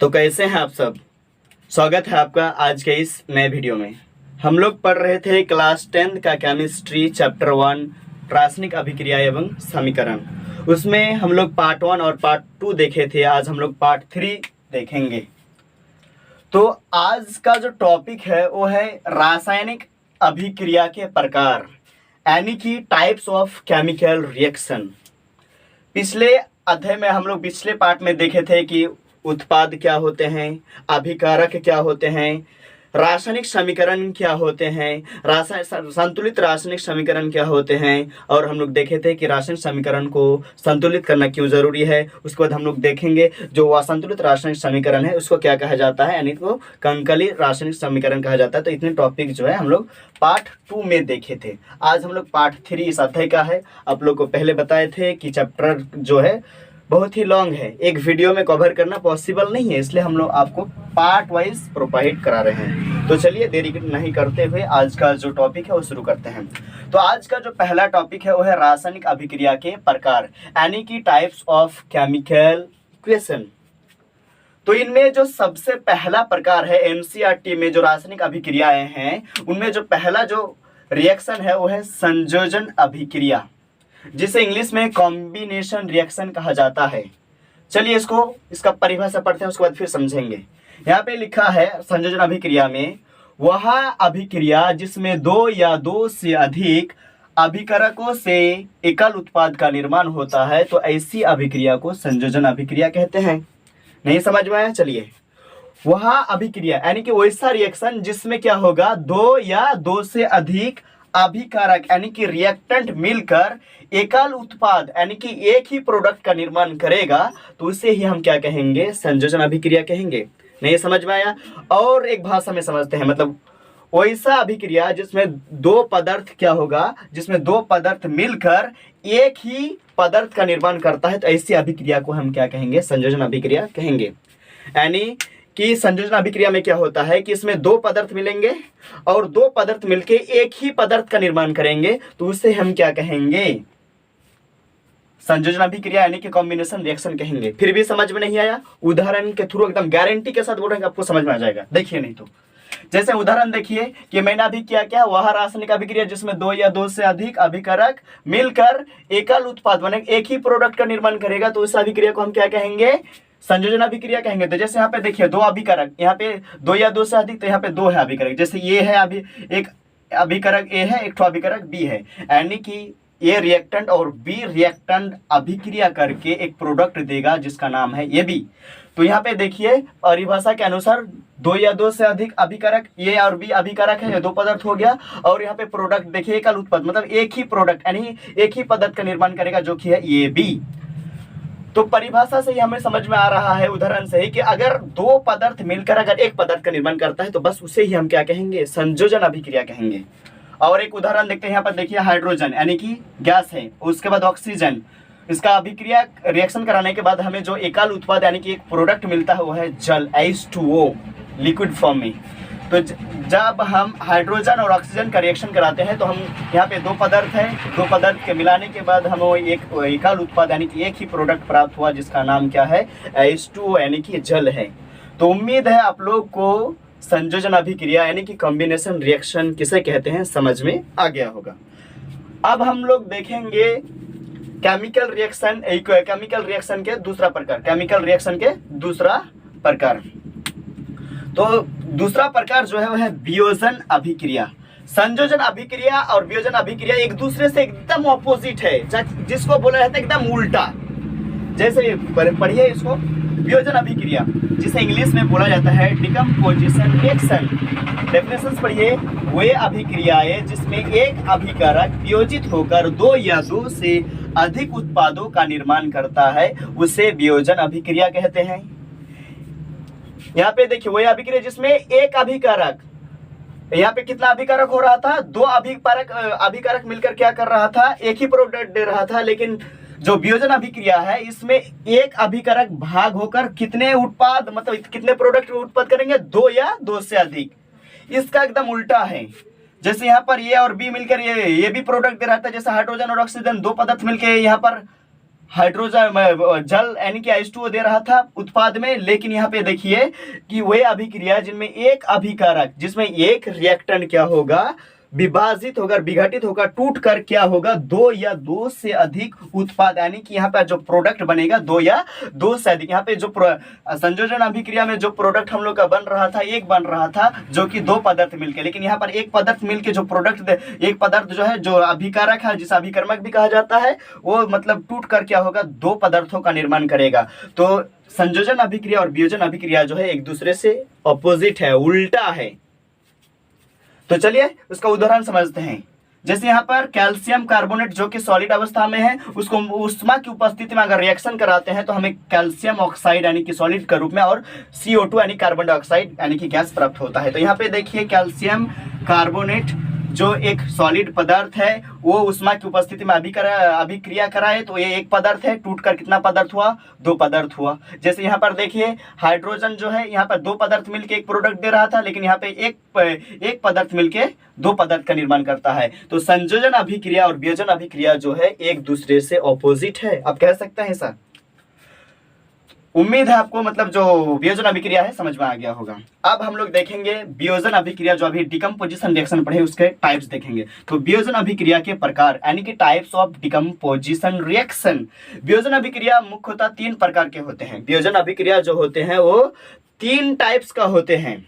तो कैसे हैं आप सब। स्वागत है आपका आज के इस नए वीडियो में। हम लोग पढ़ रहे थे क्लास 10 का केमिस्ट्री चैप्टर 1 रासायनिक अभिक्रिया एवं समीकरण। उसमें हम लोग पार्ट 1 और पार्ट 2 देखे थे। आज हम लोग पार्ट 3 देखेंगे। तो आज का जो टॉपिक है वो है रासायनिक अभिक्रिया के प्रकार, यानी कि टाइप्स ऑफ केमिकल रिएक्शन। पिछले अध्याय में हम लोग पिछले पार्ट में देखे थे कि उत्पाद क्या होते हैं, अभिकारक क्या होते हैं, रासायनिक समीकरण क्या होते हैं, संतुलित रासायनिक समीकरण क्या होते हैं, और हम लोग देखे थे कि रासायनिक समीकरण को संतुलित करना क्यों जरूरी है। उसके बाद हम लोग देखेंगे जो असंतुलित रासायनिक समीकरण है उसको क्या कहा जाता है, यानी को कंकली रासायनिक समीकरण कहा जाता है। तो इतने टॉपिक जो है हम लोग पार्ट 2 में देखे थे। आज हम लोग पार्ट 3 इस अध्याय का है। आप लोग को पहले बताए थे कि चैप्टर जो है बहुत ही लॉन्ग है, एक वीडियो में कवर करना पॉसिबल नहीं है, इसलिए हम लोग आपको पार्ट वाइज प्रोवाइड करा रहे हैं। तो चलिए देरी नहीं करते हुए आज का जो टॉपिक है वो शुरू करते हैं। तो आज का जो पहला टॉपिक है वो है रासायनिक अभिक्रिया के प्रकार, यानी कि टाइप्स ऑफ केमिकल इक्वेशन। तो इनमें जो सबसे पहला प्रकार है एनसीईआरटी में जो रासायनिक अभिक्रियाएं हैं उनमें जो पहला जो रिएक्शन है वो है संयोजन अभिक्रिया, जिसे इंग्लिश में कॉम्बिनेशन रिएक्शन कहा जाता है। चलिए इसका परिभाषा पढ़ते हैं, उसके बाद फिर समझेंगे। यहाँ पे लिखा है संयोजन अभिक्रिया में वह अभिक्रिया जिसमें दो या दो से अधिक अभिकारकों से एकल उत्पाद का निर्माण होता है, तो ऐसी अभिक्रिया को संयोजन अभिक्रिया कहते हैं। नहीं समझ में आया? चलिए, वह अभिक्रिया यानी कि वैसा रिएक्शन जिसमें क्या होगा, दो या दो से अधिक अभिकारक यानी कि रिएक्टेंट मिलकर एकल उत्पाद यानी कि एक ही प्रोडक्ट का निर्माण करेगा, तो उसे ही हम क्या कहेंगे, संयोजन अभिक्रिया कहेंगे। नहीं समझ में आया? और एक भाषा में समझते हैं, मतलब वैसा अभिक्रिया जिसमें दो पदार्थ क्या होगा, जिसमें दो पदार्थ मिलकर एक ही पदार्थ का निर्माण करता है, तो ऐसी अभिक्रिया को हम क्या कहेंगे, संयोजन अभिक्रिया कहेंगे। यानी कि संयोजन अभिक्रिया में क्या होता है कि इसमें दो पदार्थ मिलेंगे और दो पदार्थ मिलके एक ही पदार्थ का निर्माण करेंगे, तो उसे हम क्या कहेंगे, संयोजन अभिक्रिया यानी कि कॉम्बिनेशन रिएक्शन कहेंगे। फिर भी समझ में नहीं आया? उदाहरण के थ्रू एकदम गारंटी के साथ बोल रहे हैं आपको समझ में आ जाएगा। देखिए, नहीं तो जैसे उदाहरण देखिए कि मैंने अभी क्या किया, वह रासायनिक अभिक्रिया जिसमें दो या दो से अधिक अभिकारक मिलकर एकल उत्पाद बने एक ही प्रोडक्ट का निर्माण करेगा, तो उस अभिक्रिया को हम क्या कहेंगे, संयोजन अभिक्रिया कहेंगे। तो जैसे यहाँ पे देखिए दो अभिकारक, यहाँ पे दो या दो से अधिक, तो यहाँ पे दो है अभिकारक। जैसे ये है अभी एक अभिकारक ए है, एक ठो अभिकारक बी है, यानी कि ए रिएक्टेंट और बी रिएक्टेंट अभिक्रिया करके एक प्रोडक्ट देगा जिसका नाम है ए बी। तो यहाँ पे देखिए परिभाषा के अनुसार दो या दो से अधिक अभिकारक, ए और बी अभिकारक है, ये दो पदार्थ हो गया, और यहाँ पे प्रोडक्ट देखिए एकल उत्पाद मतलब एक ही प्रोडक्ट यानी एक ही पदार्थ का निर्माण करेगा जो कि है ए बी। तो परिभाषा से ही हमें समझ में आ रहा है, उदाहरण से ही, कि अगर दो पदार्थ मिलकर अगर एक पदार्थ का निर्माण करता है तो बस उसे ही हम क्या कहेंगे, संयोजन अभिक्रिया कहेंगे। और एक उदाहरण देखते हैं, यहाँ पर देखिए हाइड्रोजन यानी कि गैस है, उसके बाद ऑक्सीजन, इसका अभिक्रिया रिएक्शन कराने के बाद हमें जो एकल उत्पाद यानी कि एक प्रोडक्ट मिलता है वो है जल, H2O लिक्विड फॉर्म में। तो जब हम हाइड्रोजन और ऑक्सीजन का रिएक्शन कराते हैं तो हम यहाँ पे दो पदार्थ है, दो पदार्थ के मिलाने के बाद हमें एक एकल उत्पाद यानी कि एक ही प्रोडक्ट प्राप्त हुआ जिसका नाम क्या है, H2O यानी कि जल है। तो उम्मीद है आप लोग को संयोजन अभिक्रिया यानी कि कॉम्बिनेशन रिएक्शन किसे कहते हैं समझ में आ गया होगा। अब हम लोग देखेंगे केमिकल रिएक्शन, केमिकल रिएक्शन के दूसरा प्रकार, केमिकल रिएक्शन के दूसरा प्रकार। तो दूसरा प्रकार जो है वह है वियोजन अभिक्रिया। संयोजन अभिक्रिया और वियोजन अभिक्रिया एक दूसरे से एकदम ऑपोजिट है, जिसको बोला जाता है एकदम उल्टा। जैसे पढ़िए इसको, वियोजन अभिक्रिया जिसे इंग्लिश में बोला जाता है डिकम्पोजिशन रिएक्शन। डेफिनेशंस पढ़िए, वे अभिक्रियाएं जिसमें एक अभिकारक वियोजित होकर दो या दो से अधिक उत्पादों का निर्माण करता है उसे वियोजन अभिक्रिया कहते हैं। यहाँ पे देखिए वही अभिक्रिया जिसमें एक अभिकारक, यहाँ पे कितना अभिकारक हो रहा था, दो अभिकारक मिलकर क्या कर रहा था, एक ही प्रोडक्ट दे रहा था। लेकिन जो वियोजन अभिक्रिया है इसमें एक अभिकारक भाग होकर कितने उत्पाद मतलब कितने प्रोडक्ट उत्पाद करेंगे, दो या दो से अधिक। इसका एकदम उल्टा है। जैसे यहाँ पर ए और बी मिलकर ये भी प्रोडक्ट दे रहा था, जैसे हाइड्रोजन और ऑक्सीजन दो पदार्थ मिलकर यहाँ पर हाइड्रोजन जल यानी कि H2O दे रहा था उत्पाद में, लेकिन यहाँ पे देखिए कि वे अभिक्रिया जिनमें एक अभिकारक, जिसमें एक रिएक्टेंट क्या होगा, विभाजित होकर विघटित होकर टूट कर क्या होगा, दो या दो से अधिक उत्पाद, यानी कि यहाँ पे जो प्रोडक्ट बनेगा दो या दो से अधिक। यहाँ पे जो संयोजन अभिक्रिया में जो प्रोडक्ट हम लोग का बन रहा था, एक बन रहा था जो कि दो पदार्थ मिलके, लेकिन यहाँ पर एक पदार्थ मिलके जो प्रोडक्ट, एक पदार्थ जो है जो अभिकारक है, जिसे अभिकर्मक भी कहा जाता है, वो मतलब टूट कर क्या होगा, दो पदार्थों का निर्माण करेगा। तो संयोजन अभिक्रिया और वियोजन अभिक्रिया जो है एक दूसरे से अपोजिट है, उल्टा है। तो चलिए उसका उदाहरण समझते हैं। जैसे यहाँ पर कैल्शियम कार्बोनेट जो कि सॉलिड अवस्था में है, उसको उष्मा की उपस्थिति में अगर रिएक्शन कराते हैं तो हमें कैल्शियम ऑक्साइड यानी कि सॉलिड के रूप में और CO2 यानी कार्बन डाइऑक्साइड यानी कि गैस प्राप्त होता है। तो यहाँ पे देखिए कैल्शियम कार्बोनेट जो एक सॉलिड पदार्थ है, वो उष्मा की उपस्थिति में अभिक्रिया कराए तो ये एक पदार्थ है, टूटकर कितना पदार्थ हुआ, दो पदार्थ हुआ। जैसे यहाँ पर देखिए हाइड्रोजन जो है, यहाँ पर दो पदार्थ मिलके एक प्रोडक्ट दे रहा था, लेकिन यहाँ पे एक पदार्थ मिलके दो पदार्थ का निर्माण करता है। तो संयोजन अभिक्रिया और वियोजन अभिक्रिया जो है एक दूसरे से ऑपोजिट है, आप कह सकते हैं सर। उम्मीद है आपको मतलब जो वियोजन अभिक्रिया है समझ में आ गया होगा। अब हम लोग देखेंगे वियोजन अभिक्रिया, जो अभी डिकम्पोजिशन रिएक्शन पढ़े उसके टाइप्स देखेंगे। तो वियोजन अभिक्रिया के प्रकार यानी कि टाइप्स ऑफ डिकम्पोजिशन रिएक्शन। वियोजन अभिक्रिया मुख्यतः तीन प्रकार के होते हैं। वियोजन अभिक्रिया जो होते हैं वो तीन टाइप्स का होते हैं।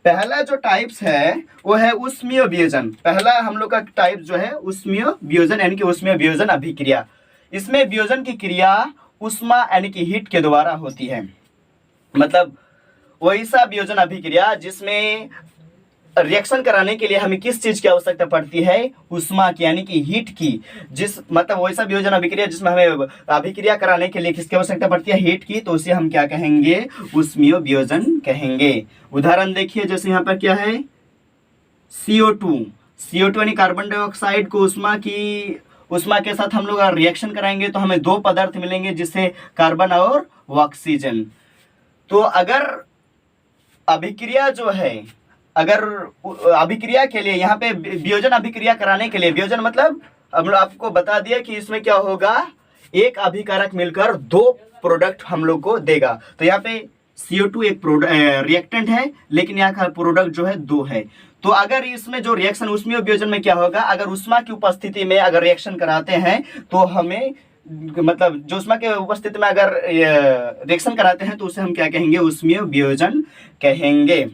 पहला जो टाइप्स है वो है ऊष्मीय वियोजन। पहला हम लोग का टाइप जो है ऊष्मीय वियोजन यानी कि ऊष्मीय वियोजन अभिक्रिया। इसमें वियोजन की क्रिया उष्मा यानी कि हीट के द्वारा होती है। मतलब वैसा वियोजन अभिक्रिया जिसमें रिएक्शन कराने के लिए हमें किस चीज की आवश्यकता पड़ती है, उष्मा की यानी कि हीट की। जिस मतलब वैसा वियोजन अभिक्रिया जिसमें हमें अभिक्रिया कराने के लिए किसकी आवश्यकता पड़ती है, हीट की, तो उसे हम क्या कहेंगे, ऊष्मीय वियोजन कहेंगे। उदाहरण देखिए, जैसे यहाँ पर क्या है CO2 यानी कार्बन डाइऑक्साइड को उष्मा के साथ हम लोग रिएक्शन कराएंगे तो हमें दो पदार्थ मिलेंगे, जिससे कार्बन और ऑक्सीजन। तो अगर अभिक्रिया जो है, अगर अभिक्रिया के लिए यहाँ पे वियोजन अभिक्रिया कराने के लिए, वियोजन मतलब हम लोग आपको बता दिया कि इसमें क्या होगा, एक अभिकारक मिलकर दो प्रोडक्ट हम लोग को देगा। तो यहाँ पे CO2 एक रिएक्टेंट है, लेकिन यहाँ का प्रोडक्ट जो है दो है। तो अगर इसमें जो रिएक्शन ऊष्मीय वियोजन में क्या होगा, अगर उष्मा की उपस्थिति में अगर रिएक्शन कराते हैं तो हमें मतलब जो उष्मा के उपस्थिति में अगर रिएक्शन कराते हैं तो उसे हम क्या कहेंगे, ऊष्मीय वियोजन कहेंगे।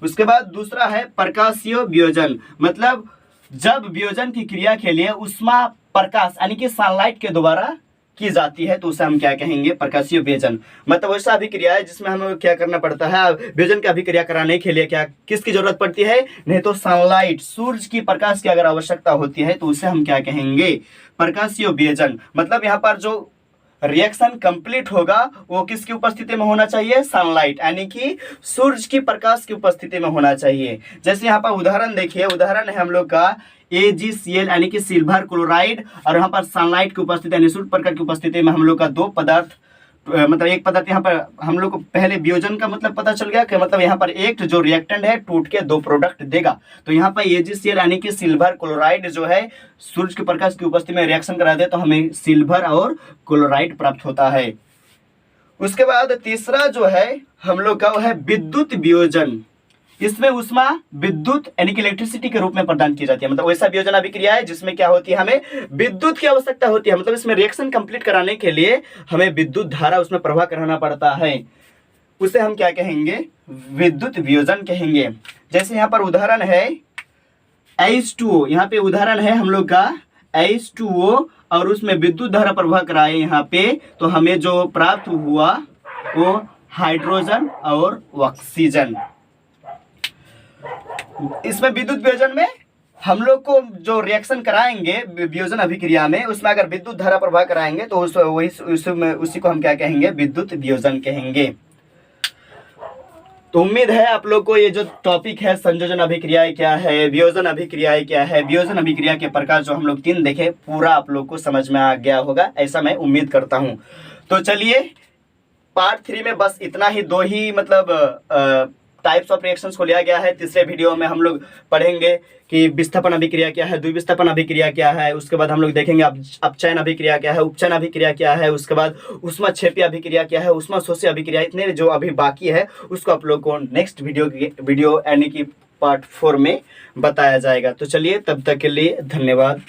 उसके बाद दूसरा है प्रकाशीय वियोजन। मतलब जब वियोजन की क्रिया के लिए उष्मा प्रकाश यानी कि सनलाइट के द्वारा की जाती है तो उसे हम क्या कहेंगे, प्रकाशीय वियोजन। मतलब वैसा अभिक्रिया है जिसमें हमें क्या करना पड़ता है, वियोजन की अभिक्रिया कराने के लिए क्या किसकी जरूरत पड़ती है, नहीं तो सनलाइट, सूरज की प्रकाश की अगर आवश्यकता होती है तो उसे हम क्या कहेंगे, प्रकाशीय वियोजन। मतलब यहाँ पर जो रिएक्शन कंप्लीट होगा वो किसकी उपस्थिति में होना चाहिए, सनलाइट यानी कि सूरज की प्रकाश की उपस्थिति में होना चाहिए। जैसे यहाँ पर उदाहरण देखिए, उदाहरण है हम लोग का AgCl यानी कि सिल्वर क्लोराइड, और यहाँ पर सनलाइट की उपस्थिति यानी सूर्य प्रकाश की उपस्थिति में हम लोग का दो पदार्थ, मतलब एक पदार्थ यहाँ पर हम लोग को पहले वियोजन का मतलब पता चल गया कि मतलब यहाँ पर एक जो रिएक्टेंट है टूट के दो प्रोडक्ट देगा। तो यहाँ पर AgCl यानी कि सिल्वर क्लोराइड जो है सूर्य के प्रकाश की उपस्थिति में रिएक्शन करा दे तो हमें सिल्वर और क्लोराइड प्राप्त होता है। उसके बाद तीसरा जो है हम लोग का वो है विद्युत वियोजन। इसमें उष्मा विद्युत यानी कि इलेक्ट्रिसिटी के रूप में प्रदान की जाती है। मतलब वैसा वियोजन अभिक्रिया है जिसमें क्या होती है, हमें विद्युत की आवश्यकता होती है। मतलब इसमें रिएक्शन कंप्लीट कराने के लिए हमें विद्युत धारा उसमें प्रवाह कराना पड़ता है, उसे हम क्या कहेंगे, विद्युत वियोजन कहेंगे। जैसे यहाँ पर उदाहरण है H2O, यहाँ पे उदाहरण है हम लोग का H2O, और उसमें विद्युत धारा प्रवाह कराए यहाँ पे तो हमें जो प्राप्त हुआ वो हाइड्रोजन और ऑक्सीजन। इसमें विद्युत वियोजन में हम लोग को जो रिएक्शन कराएंगे वियोजन अभिक्रिया में, उसमें अगर विद्युत धारा प्रवाह कराएंगे तो उसी को हम क्या कहेंगे, विद्युत वियोजन कहेंगे। तो उम्मीद है आप लोग को ये जो टॉपिक है संयोजन अभिक्रियाएं क्या है, वियोजन अभिक्रियाएं क्या है, वियोजन अभिक्रिया के प्रकार जो हम लोग तीन देखे, पूरा आप लोग को समझ में आ गया होगा, ऐसा मैं उम्मीद करता हूं। तो चलिए पार्ट 3 में बस इतना ही, दो ही मतलब टाइप्स ऑफ रिएक्शंस को लिया गया है। तीसरे वीडियो में हम लोग पढ़ेंगे कि विस्थापन अभिक्रिया क्या है, द्विविस्थापन अभिक्रिया क्या है, उसके बाद हम लोग देखेंगे अपचयन अभिक्रिया क्या है, उपचयन अभिक्रिया क्या है, उसके बाद ऊष्माक्षेपीय अभिक्रिया क्या है, ऊष्माशोषी अभिक्रिया। इतने जो अभी बाकी है उसको आप लोग को नेक्स्ट वीडियो यानी कि पार्ट 4 में बताया जाएगा। तो चलिए तब तक के लिए धन्यवाद।